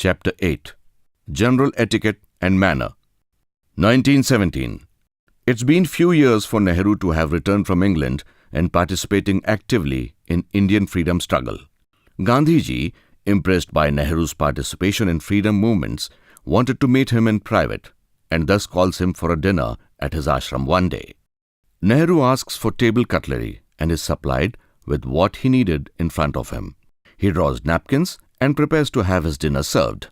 Chapter 8 General Etiquette and Manner 1917. It's been few years for Nehru to have returned from England and participating actively in Indian freedom struggle. Gandhiji, impressed by Nehru's participation in freedom movements, wanted to meet him in private and thus calls him for a dinner at his ashram one day. Nehru asks for table cutlery and is supplied with what he needed in front of him. He draws napkins and prepares to have his dinner served.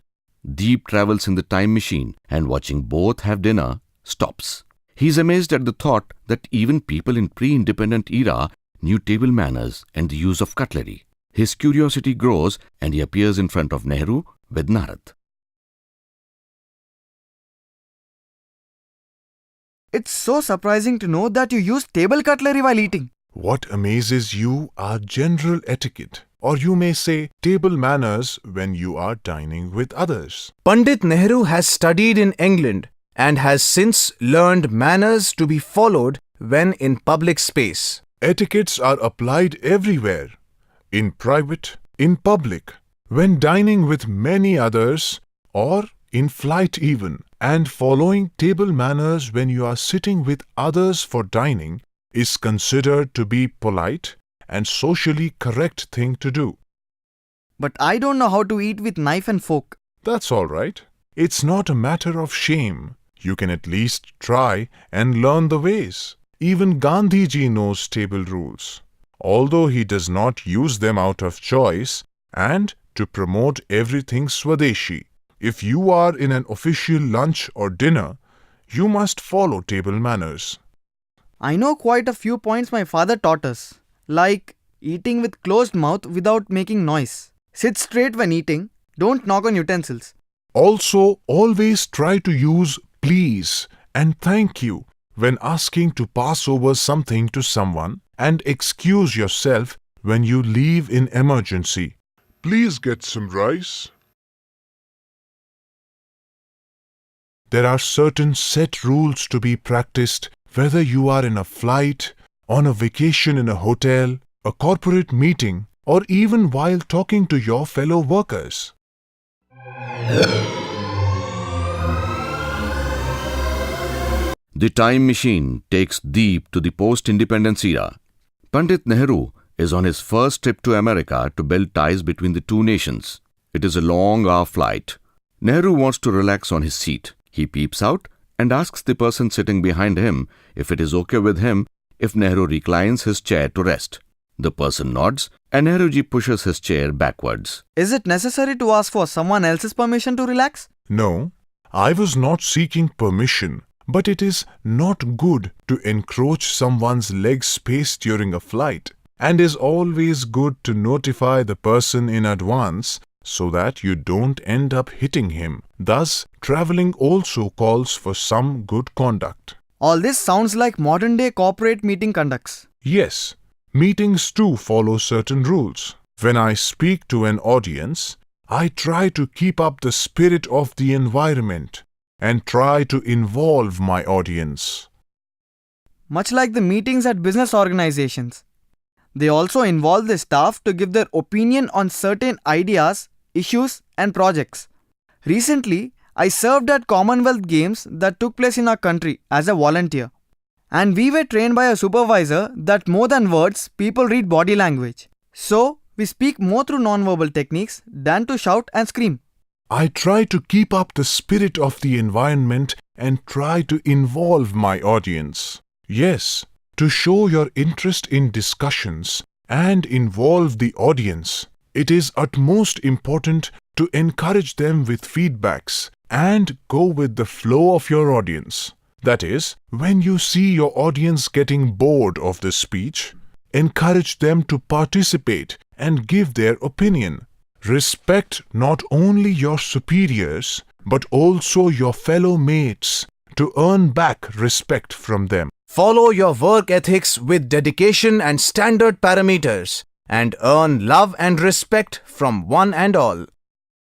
Deep travels in the time machine and watching both have dinner stops. He is amazed at the thought that even people in pre-independent era knew table manners and the use of cutlery. His curiosity grows and he appears in front of Nehru with Narad. It's so surprising to know that you use table cutlery while eating. What amazes you are general etiquette, or you may say table manners when you are dining with others. Pandit Nehru has studied in England and has since learned manners to be followed when in public space. Etiquettes are applied everywhere, in private, in public, when dining with many others, or in flight even. And following table manners when you are sitting with others for dining is considered to be polite and socially correct thing to do. But I don't know how to eat with knife and fork. That's all right. It's not a matter of shame. You can at least try and learn the ways. Even Gandhiji knows table rules, although he does not use them out of choice and to promote everything Swadeshi. If you are in an official lunch or dinner, you must follow table manners. I know quite a few points my father taught us, like eating with closed mouth without making noise. Sit straight when eating, don't knock on utensils. Also, always try to use please and thank you when asking to pass over something to someone, and excuse yourself when you leave in emergency. Please get some rice. There are certain set rules to be practiced whether you are in a flight, on a vacation in a hotel, a corporate meeting, or even while talking to your fellow workers. The time machine takes Deep to the post-independence era. Pandit Nehru is on his first trip to America to build ties between the two nations. It is a long-hour flight. Nehru wants to relax on his seat. He peeps out and asks the person sitting behind him if it is okay with him if Nehru reclines his chair to rest. The person nods and Nehruji pushes his chair backwards. Is it necessary to ask for someone else's permission to relax? No, I was not seeking permission, but it is not good to encroach someone's leg space during a flight, and is always good to notify the person in advance so that you don't end up hitting him. Thus, traveling also calls for some good conduct. All this sounds like modern-day corporate meeting conducts. Yes, meetings too follow certain rules. When I speak to an audience, I try to keep up the spirit of the environment and try to involve my audience. Much like the meetings at business organizations. They also involve the staff to give their opinion on certain ideas, issues, and projects. Recently, I served at Commonwealth Games that took place in our country as a volunteer. And we were trained by a supervisor that more than words, people read body language. So, we speak more through non-verbal techniques than to shout and scream. I try to keep up the spirit of the environment and try to involve my audience. Yes, to show your interest in discussions and involve the audience, it is utmost important to encourage them with feedbacks and go with the flow of your audience. That is, when you see your audience getting bored of the speech, encourage them to participate and give their opinion. Respect not only your superiors, but also your fellow mates to earn back respect from them. Follow your work ethics with dedication and standard parameters and earn love and respect from one and all.